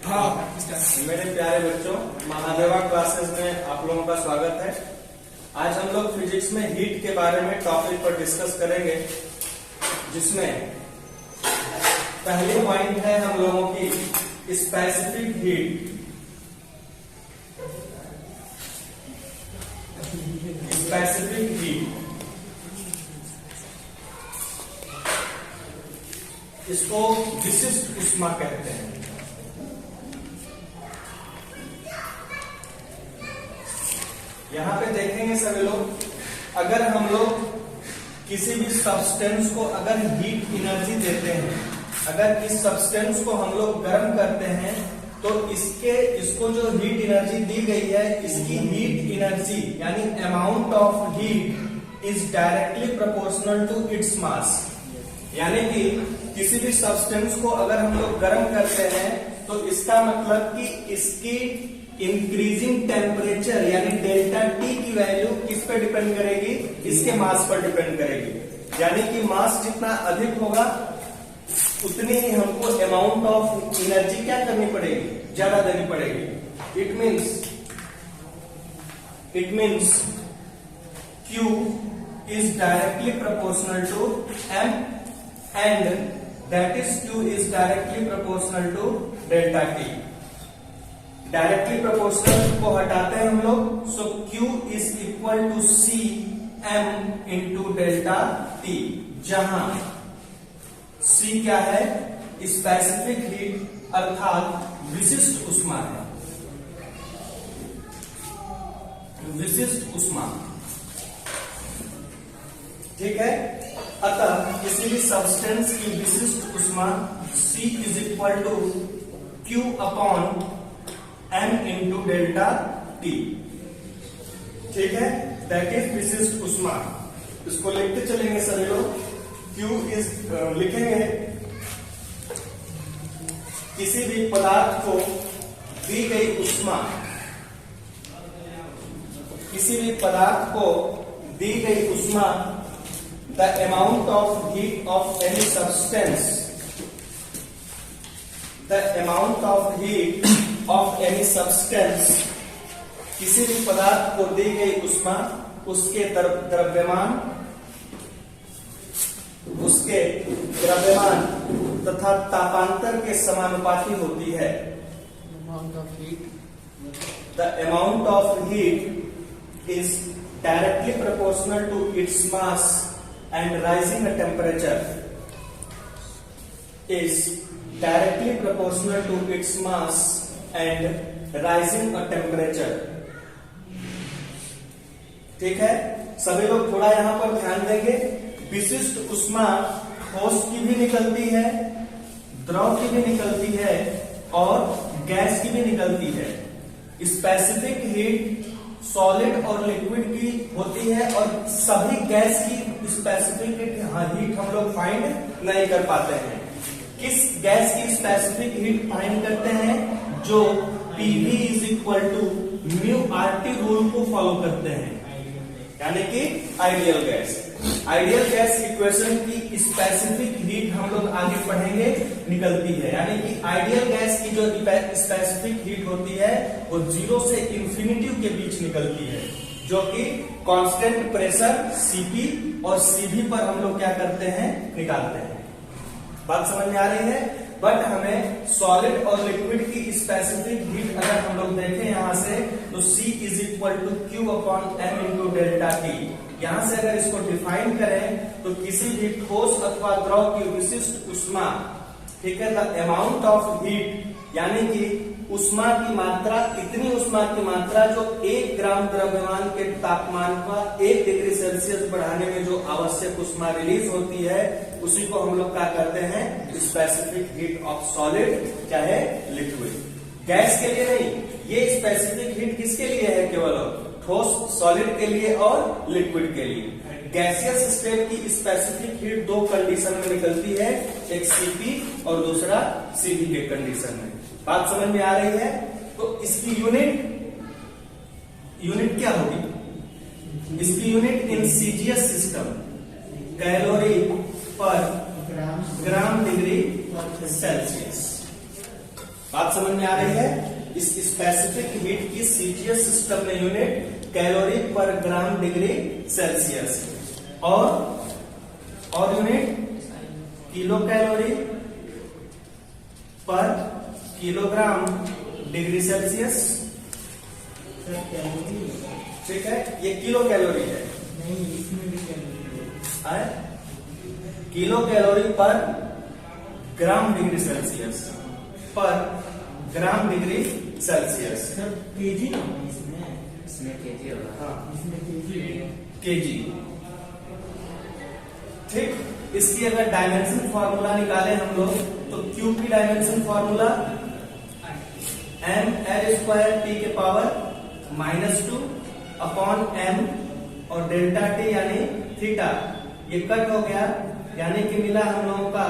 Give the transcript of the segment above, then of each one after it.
मेरे प्यारे बच्चों, महादेवा क्लासेस में आप लोगों का स्वागत है। आज हम लोग फिजिक्स में हीट के बारे में टॉपिक पर डिस्कस करेंगे, जिसमें पहली पॉइंट है हम लोगों की स्पेसिफिक हीट। स्पेसिफिक हीट, इसको विशिष्ट ऊष्मा कहते हैं। यहां पे देखेंगे सभी लोग, अगर हम लोग किसी भी सब्सटेंस को अगर हीट एनर्जी देते हैं, अगर इस सब्सटेंस को हम लोग गर्म करते हैं, तो इसको जो हीट एनर्जी दी गई है, इसकी हीट एनर्जी यानी amount of heat is directly proportional to its mass. यानी कि किसी भी सब्सटेंस को अगर हम लोग गर्म करते हैं, तो इसका मतलब कि इसकी इंक्रीजिंग टेम्परेचर यानी डेल्टा टी की वैल्यू किस पे डिपेंड करेगी? इसके मास पर डिपेंड करेगी। यानी कि मास जितना अधिक होगा, उतनी ही हमको अमाउंट ऑफ एनर्जी क्या करनी पड़ेगी? ज्यादा देनी पड़ेगी। It means Q is directly proportional to M and that is Q is directly proportional to delta T। Directly proportional को हटाते हैं हम लोग, so Q is equal to C M into delta T, जहां C क्या है? Specific heat अर्थात विशिष्ट ऊष्मा है। विशिष्ट ऊष्मा, ठीक है। अतः किसी भी सब्सटेंस की विशिष्ट ऊष्मा C is equal to Q upon M into delta T, ठीक है। दैट इज विशिष्ट ऊष्मा। इसको लिखते चलेंगे सभी लोग। Q इज लिखेंगे किसी भी पदार्थ को दी गई ऊष्मा, किसी भी पदार्थ को दी गई ऊष्मा, the amount of heat of any substance, the amount of heat of any substance, किसी भी पदार्थ को दी गई ऊष्मा उसके द्रव्यमान, उसके द्रव्यमान तथा तापांतर के समानुपाती होती है। The amount of heat is directly proportional to its mass and rising a temperature is directly proportional to its mass and rising a temperature, ठीक है। सभी लोग थोड़ा यहां पर ध्यान देंगे। विशिष्ट ऊष्मा ठोस की भी निकलती है, द्रव की भी निकलती है और गैस की भी निकलती है। स्पेसिफिक हीट सॉलिड और लिक्विड की होती है, और सभी गैस की स्पेसिफिक हीट हम लोग फाइंड नहीं कर पाते हैं। किस गैस की स्पेसिफिक हीट फाइंड करते हैं? जो PV is equal to mu RT rule को फॉलो करते हैं, यानी कि ideal gas. Ideal gas equation की स्पेसिफिक हीट हम लोग आगे पढ़ेंगे निकलती है। यानी कि आइडियल गैस की जो स्पेसिफिक हीट होती है वो 0 से इंफिनिटी के बीच निकलती है, जो कि कांस्टेंट प्रेशर Cp और Cv पर हम लोग क्या करते हैं? निकालते हैं। बात समझ में आ रही है? बट हमें सॉलिड और लिक्विड की स्पेसिफिक हीट अगर हम लोग देखें यहां से, तो C is equal to Q upon M into delta T. यहां से अगर इसको डिफाइन करें, तो किसी भी ठोस अथवा द्रव की विशिष्ट ऊष्मा, ठीक है, द अमाउंट ऑफ हीट यानी कि ऊष्मा की मात्रा, इतनी ऊष्मा की मात्रा जो 1 ग्राम द्रव्यमान के तापमान का 1 डिग्री सेल्सियस बढ़ाने में जो आवश्यक ऊष्मा रिलीज होती है, उसी को हम लोग क्या करते हैं? स्पेसिफिक हीट ऑफ सॉलिड चाहे लिक्विड। गैस के लिए नहीं, ये स्पेसिफिक हीट किसके लिए है? केवल ठोस सॉलिड के लिए और लिक्विड के लिए। गैसियस स्टेट की स्पेसिफिक हीट 2 कंडीशन में निकलती है, एक Cp और दूसरा Cv के कंडीशन में। बात समझ में आ रही है? तो इसकी यूनिट क्या होगी? इसकी unit in CGS system calorie पर ग्राम डिग्री सेल्सियस। बात समझ में आ रही है? इस स्पेसिफिक हीट की सीजीएस सिस्टम में यूनिट कैलोरी पर ग्राम डिग्री सेल्सियस और यूनिट किलो कैलोरी पर किलोग्राम डिग्री सेल्सियस। ठीक है, ये किलो कैलोरी है। नहीं, इसमें भी कैलोरी है किलो कैलोरी पर ग्राम डिग्री सेल्सियस पर gram degree Celsius. Sir KG ना इसमें केजी होगा। हाँ, इसमें केजी केजी। ठीक, इसकी अगर डायमेंशन फॉर्मूला निकाले हम लोग तो क्यू की डायमेंशन फॉर्मूला mL² t के पावर -2 अपॉन m और डेल्टा टी यानी थीटा, ये कट हो गया, यानी कि मिला हम लोगों का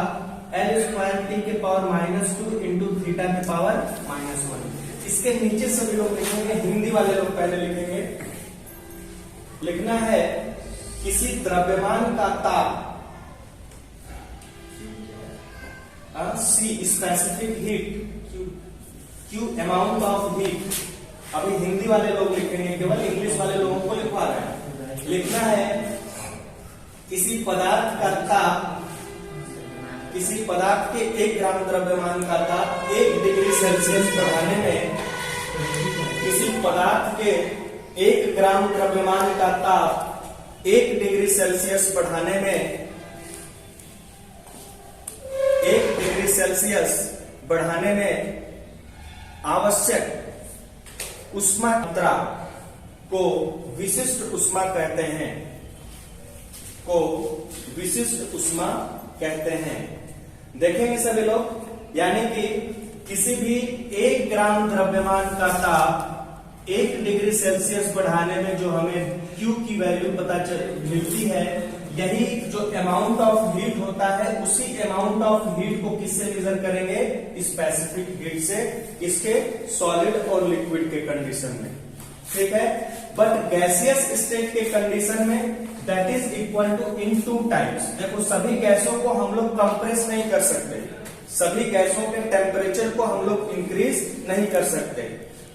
L² t के पावर -2 इंटू थीटा के पावर -1। इसके नीचे सभी लोग लिखेंगे, हिंदी वाले लोग पहले लिखेंगे। लिखना है किसी द्रव्यमान का ताप C specific heat, Q amount of heat. अभी हिंदी वाले लोग लिखेंगे, केवल इंग्लिश वाले लोगों को लिखवा रहे हैं। लिखना है किसी पदार्थ का ताप, किसी पदार्थ के 1 ग्राम द्रव्यमान का ताप 1 डिग्री सेल्सियस बढ़ाने में, किसी पदार्थ के 1 ग्राम द्रव्यमान का ताप 1 डिग्री सेल्सियस बढ़ाने में, 1 डिग्री सेल्सियस बढ़ाने में आवश्यक ऊष्मा मात्रा को विशिष्ट ऊष्मा कहते हैं, को विशिष्ट ऊष्मा कहते हैं। देखेंगे सभी लोग, यानी कि किसी भी 1 ग्राम द्रव्यमान का ताप 1 डिग्री सेल्सियस बढ़ाने में जो हमें Q की वैल्यू पता मिलती है, यही जो अमाउंट ऑफ हीट होता है, उसी अमाउंट ऑफ हीट को किससे मेजर करेंगे? स्पेसिफिक हीट से, इसके सॉलिड और लिक्विड के कंडीशन में। ठीक है, बट गैसियस स्टेट के कंडीशन में that is equal to in 2 times. देखो, सभी गैसों को हम लोग कंप्रेस नहीं कर सकते, सभी गैसों के टेम्परेचर को हम लोग इंक्रीज नहीं कर सकते।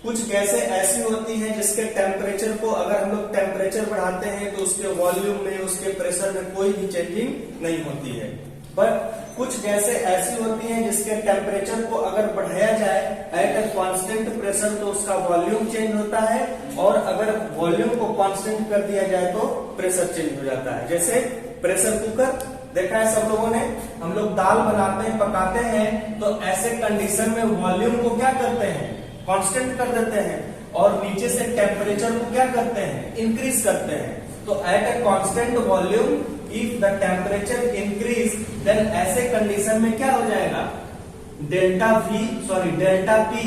कुछ गैसें ऐसी होती हैं जिसके टेम्परेचर को अगर हम लोग टेम्परेचर बढ़ाते हैं तो उसके वॉल्यूम में, उसके प्रेशर में कोई भी चेंजिंग नहीं होती है। बट कुछ गैसें ऐसी होती हैं जिसके टेम्परेचर को अगर बढ़ाया जाए एट अ कांस्टेंट प्रेशर तो उसका वॉल्यूम चेंज होता है, और अगर वॉल्यूम को कांस्टेंट कर दिया जाए तो प्रेशर चेंज हो जाता है। जैसे प्रेशर कुकर देखा है सब लोगों ने, हम लोग दाल बनाते हैं, पकाते हैं, तो ऐसे कंडीशन में वॉल्यूम को क्या करते हैं? कांस्टेंट कर देते हैं, और नीचे से टेम्परेचर को क्या करते हैं? इंक्रीज करते हैं। तो at a constant volume if the temperature increase, then ऐसे कंडीशन में क्या हो जाएगा? Delta P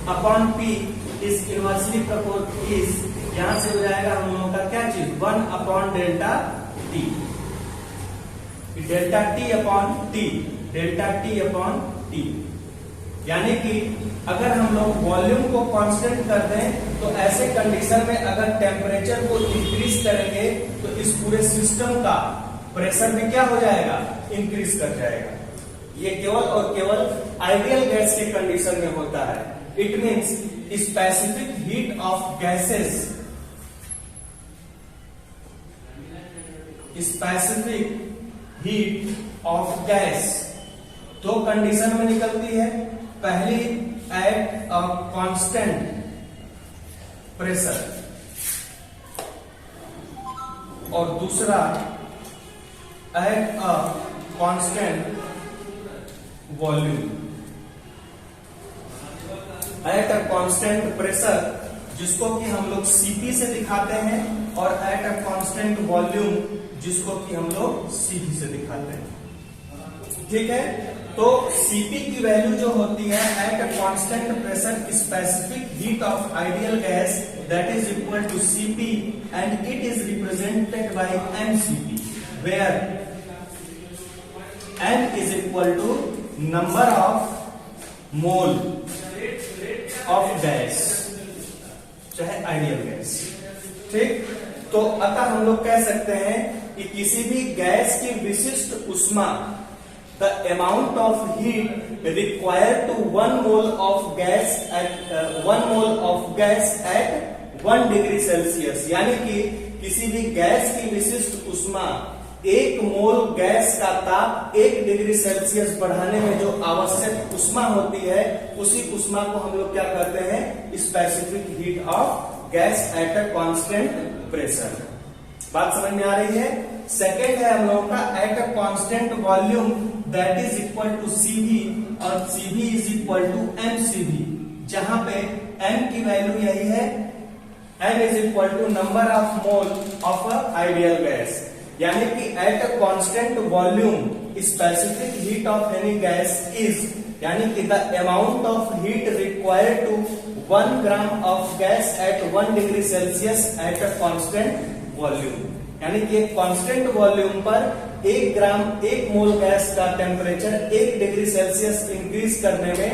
upon P is inversely proportional, is यहां से हो जाएगा हम लोगों का क्या चीज? 1 upon delta T, delta T upon T। यानी कि अगर हम लोग वॉल्यूम को कांस्टेंट कर दें तो ऐसे कंडीशन में अगर टेम्परेचर को इंक्रीज करेंगे तो इस पूरे सिस्टम का प्रेशर में क्या हो जाएगा? इंक्रीज कर जाएगा। ये केवल और केवल आइडियल गैस के कंडीशन में होता है। It means specific heat of gases, specific heat of gas 2 condition में निकलती है। पहली एट अ कांस्टेंट प्रेशर, और दूसरा eight a constant volume. Eight a constant pressure जिसको कि हम लोग Cp से दिखाते हैं, और एट अ कांस्टेंट वॉल्यूम जिसको कि हम लोग Cv से दिखाते हैं। ठीक है, तो Cp की वैल्यू जो होती है at a constant pressure specific heat of ideal gas, that is equal to Cp and it is represented by mCp, where m is equal to number of mole of gas, चाहे ideal gas. ठीक, तो अतः हम लोग कह सकते हैं कि किसी भी गैस की विशिष्ट ऊष्मा the amount of heat required to 1 mole of gas at 1 degree Celsius, यानी कि किसी भी गैस की विशिष्ट उष्मा 1 मोल गैस का ताप 1 डिग्री सेल्सियस बढ़ाने में जो आवश्यक उष्मा होती है, उसी उष्मा को हम लोग क्या कहते हैं, specific heat of gas eight a constant pressure. बात समझ में आ रही है। सेकेंड है हम लोगों का at a constant volume that is equal to CV, और CV is equal to MCV, जहां पे एम की वैल्यू यही है, M is equal to number of mole of a ideal gas, यानी कि at a constant volume specific heat of any gas is, यानी कि the amount of heat required to 1 gram of gas at 1 degree Celsius at a constant volume, यानी कि एक constant volume पर 1 मोल gas का temperature 1 degree Celsius increase करने में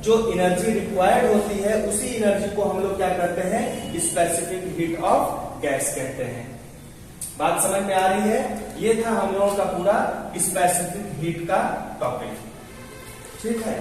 जो एनर्जी रिक्वायर्ड होती है, उसी एनर्जी को हम लोग क्या करते हैं, स्पेसिफिक हीट ऑफ गैस कहते हैं। बात समझ में आ रही है। ये था हम लोगों का पूरा स्पेसिफिक हीट का टॉपिक। ठीक है।